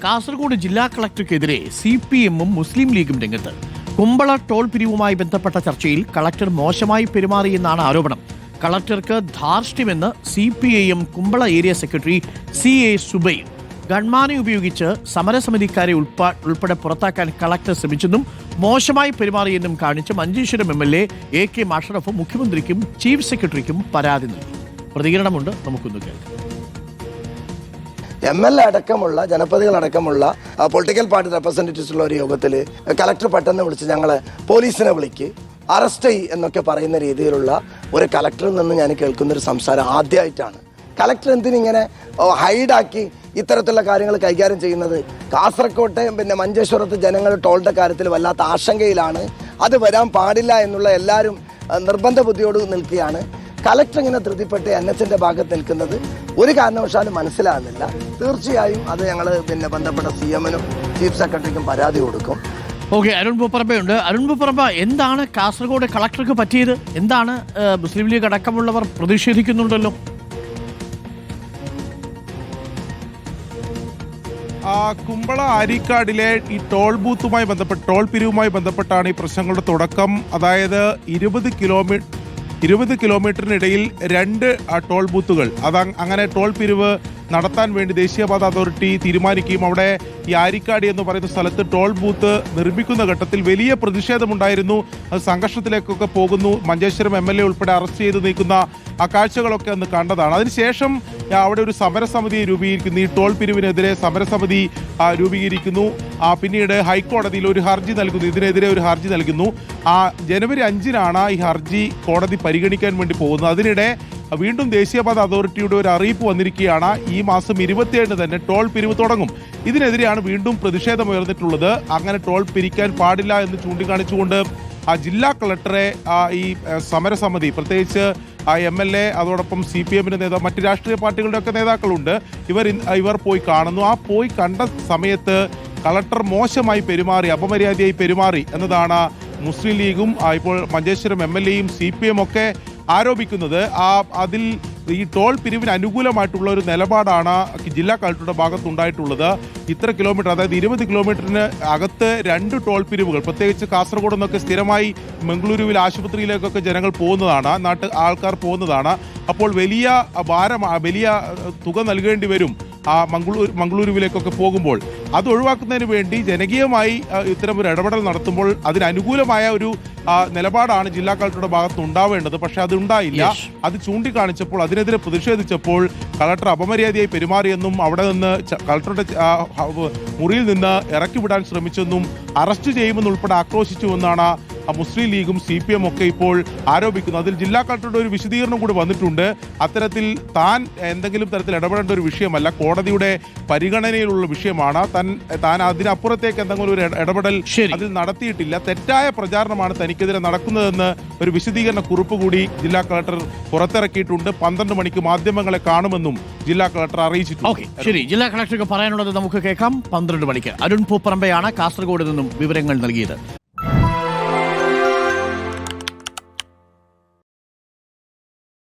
കാസർഗോഡ് ജില്ലാ കളക്ടർക്കെതിരെ CPM-ഉം മുസ്ലിം ലീഗും രംഗത്ത്. കുമ്പള ടോൾ പിരിവുമായി ബന്ധപ്പെട്ട ചർച്ചയിൽ കളക്ടർ മോശമായി പെരുമാറിയെന്നാണ് ആരോപണം. കളക്ടർക്ക് ധാർഷ്ട്യമെന്ന് CPIM Kumbla area secretary CA Zubair. ഗൺമാനെ ഉപയോഗിച്ച് സമരസമിതിക്കാരെ ഉൾപ്പെടെ പുറത്താക്കാൻ കളക്ടർ ശ്രമിച്ചെന്നും മോശമായി പെരുമാറിയെന്നും കാണിച്ച് മഞ്ചേശ്വരം MLA AK അഷ്റഫ് മുഖ്യമന്ത്രിക്കും ചീഫ് സെക്രട്ടറിക്കും പരാതി നൽകി. പ്രതികരണമുണ്ട്, നമുക്കൊന്ന് കേൾക്കാം. MLA അടക്കമുള്ള ജനപ്രതിനിധികളടക്കമുള്ള പൊളിറ്റിക്കൽ പാർട്ടി റെപ്രസെൻറ്റേറ്റീവ്സ് ഉള്ള ഒരു യോഗത്തിൽ കളക്ടർ പെട്ടെന്ന് വിളിച്ച് ഞങ്ങളെ പോലീസിനെ വിളിക്ക്, അറസ്റ്റ് ചെയ്യ് എന്നൊക്കെ പറയുന്ന രീതിയിലുള്ള ഒരു കളക്ടറിൽ നിന്ന് ഞാൻ കേൾക്കുന്നൊരു സംസാരം ആദ്യമായിട്ടാണ്. കളക്ടർ എന്തിനിങ്ങനെ ഹൈഡാക്കി ഇത്തരത്തിലുള്ള കാര്യങ്ങൾ കൈകാര്യം ചെയ്യുന്നത്? കാസർകോട്ടെ മഞ്ചേശ്വരത്ത് ജനങ്ങൾ ടോളിൻ്റെ കാര്യത്തിൽ വല്ലാത്ത ആശങ്കയിലാണ്. അത് വരാൻ പാടില്ല എന്നുള്ള എല്ലാവരും നിർബന്ധ ബുദ്ധിയോട് നിൽക്കുകയാണ്. കളക്ടർ ഇങ്ങനെ ധൃതിപ്പെട്ട് NHന്റെ ഭാഗത്ത് നിൽക്കുന്നത് ഒരു കാരണവശാലും മനസ്സിലാകുന്നില്ല. തീർച്ചയായും അത് ഞങ്ങൾ ബന്ധപ്പെട്ട CM-നും ചീഫ് സെക്രട്ടറിക്കും പരാതി കൊടുക്കും. ഓക്കെ, അരുൺ പൂപ്പറമ്പയുണ്ട്. അരുൺ പൂപ്പറമ്പ, എന്താണ് കാസർഗോഡ് കളക്ടർക്ക് പറ്റിയത്? എന്താണ് മുസ്ലിം ലീഗ് അടക്കമുള്ളവർ പ്രതിഷേധിക്കുന്നുണ്ടല്ലോ? കുമ്പള ആരിക്കാടിലെ ഈ ടോൾ ബൂത്തുമായി ബന്ധപ്പെട്ട് ടോൾ പിരിവുമായി ബന്ധപ്പെട്ടാണ് ഈ പ്രശ്നങ്ങളുടെ തുടക്കം. അതായത് 20 കിലോമീറ്ററിനിടയിൽ 2 ടോൾ ബൂത്തുകൾ, അങ്ങനെ ടോൾ പിരിവ് നടത്താൻ വേണ്ടി ദേശീയപാത അതോറിറ്റി തീരുമാനിക്കുകയും അവിടെ ഈ ആരിക്കാടി എന്ന് പറയുന്ന സ്ഥലത്ത് ടോൾ ബൂത്ത് നിർമ്മിക്കുന്ന ഘട്ടത്തിൽ വലിയ പ്രതിഷേധമുണ്ടായിരുന്നു. അത് സംഘർഷത്തിലേക്കൊക്കെ പോകുന്നു. മഞ്ചേശ്വരം MLA ഉൾപ്പെടെ അറസ്റ്റ് ചെയ്ത് നീക്കുന്ന ആ കാഴ്ചകളൊക്കെ അന്ന് കണ്ടതാണ്. അതിനുശേഷം അവിടെ ഒരു സമരസമിതി രൂപീകരിക്കുന്നു. ഈ ടോൾ പിരിവിനെതിരെ സമരസമിതി രൂപീകരിക്കുന്നു. പിന്നീട് ഹൈക്കോടതിയിൽ ഒരു ഹർജി നൽകുന്നു, ഇതിനെതിരെ ഒരു ഹർജി നൽകുന്നു. ജനുവരി 5-നാണ് ഈ ഹർജി കോടതി പരിഗണിക്കാൻ വേണ്ടി പോകുന്നത്. അതിനിടെ വീണ്ടും ദേശീയപാത അതോറിറ്റിയുടെ ഒരു അറിയിപ്പ് വന്നിരിക്കുകയാണ്. ഈ മാസം 27-ന് തന്നെ ടോൾ പിരിവ് തുടങ്ങും. ഇതിനെതിരെയാണ് വീണ്ടും പ്രതിഷേധമുയർന്നിട്ടുള്ളത്. അങ്ങനെ ടോൾ പിരിക്കാൻ പാടില്ല എന്ന് ചൂണ്ടിക്കാണിച്ചുകൊണ്ട് ജില്ലാ കളക്ടറെ ഈ സമരസമിതി, പ്രത്യേകിച്ച് MLA, അതോടൊപ്പം CPM-ന്റെ നേതാവ്, മറ്റ് രാഷ്ട്രീയ പാർട്ടികളുടെ ഒക്കെ നേതാക്കളുണ്ട്, ഇവർ പോയി കാണുന്നു. പോയി കണ്ട സമയത്ത് കളക്ടർ മോശമായി പെരുമാറി, അപമര്യാദയായി പെരുമാറി എന്നതാണ് മുസ്ലിം ലീഗും ഇപ്പോൾ മഞ്ചേശ്വരം MLA-യും CPM ഒക്കെ ആരോപിക്കുന്നത്. അതിൽ ഈ ടോൾ പിരിവിന് അനുകൂലമായിട്ടുള്ള ഒരു നിലപാടാണ് ജില്ലാ കളക്ടറുടെ ഭാഗത്തുണ്ടായിട്ടുള്ളത്. ഇത്ര കിലോമീറ്റർ, അതായത് 20 കിലോമീറ്ററിന് അകത്ത് 2 ടോൾ പിരിവുകൾ, പ്രത്യേകിച്ച് കാസർഗോഡ് നിന്നൊക്കെ സ്ഥിരമായി മംഗളൂരുവിൽ ആശുപത്രിയിലേക്കൊക്കെ ജനങ്ങൾ പോകുന്നതാണ്, ആൾക്കാർ പോകുന്നതാണ്. അപ്പോൾ വലിയ തുക നൽകേണ്ടി വരും മംഗളൂരുവിലേക്കൊക്കെ പോകുമ്പോൾ. അത് ഒഴിവാക്കുന്നതിന് വേണ്ടി ജനകീയമായി ഇത്തരമൊരു ഇടപെടൽ നടത്തുമ്പോൾ അതിനനുകൂലമായ ഒരു നിലപാടാണ് ജില്ലാ കളക്ടറുടെ ഭാഗത്ത് ഉണ്ടാവേണ്ടത്. പക്ഷെ അത് ഉണ്ടായില്ല. അത് ചൂണ്ടിക്കാണിച്ചപ്പോൾ, അതിനെതിരെ പ്രതിഷേധിച്ചപ്പോൾ കളക്ടർ അപമര്യാദയായി പെരുമാറിയെന്നും അവിടെ നിന്ന് കളക്ടറുടെ മുറിയിൽ നിന്ന് ഇറക്കി വിടാൻ ശ്രമിച്ചെന്നും അറസ്റ്റ് ചെയ്യുമെന്നുൾപ്പെടെ ആക്രോശിച്ചുവെന്നാണ് മുസ്ലിം ലീഗും CPM ഒക്കെ ഇപ്പോൾ ആരോപിക്കുന്നു. അതിൽ ജില്ലാ കളക്ടറുടെ ഒരു വിശദീകരണം കൂടി വന്നിട്ടുണ്ട്. അത്തരത്തിൽ താൻ എന്തെങ്കിലും തരത്തിൽ ഇടപെടേണ്ട ഒരു വിഷയമല്ല, കോടതിയുടെ പരിഗണനയിലുള്ള വിഷയമാണ്. താൻ അതിനപ്പുറത്തേക്ക് എന്തെങ്കിലും ഒരു ഇടപെടൽ അതിൽ നടത്തിയിട്ടില്ല. തെറ്റായ പ്രചാരണമാണ് തനിക്കെതിരെ നടക്കുന്നതെന്ന് ഒരു വിശദീകരണ കുറിപ്പ് കൂടി ജില്ലാ കളക്ടർ പുറത്തിറക്കിയിട്ടുണ്ട്. 12 മണിക്ക് മാധ്യമങ്ങളെ കാണുമെന്നും ജില്ലാ കളക്ടർ അറിയിച്ചിട്ടുണ്ട്. ശരി, ജില്ലാ കളക്ടർക്ക് പറയാനുള്ളത് നമുക്ക് കേൾക്കാം 12 മണിക്ക്. അരുൺ പൂപ്പറമ്പയാണ് കാസർഗോഡ് നിന്നും വിവരങ്ങൾ നൽകിയത്.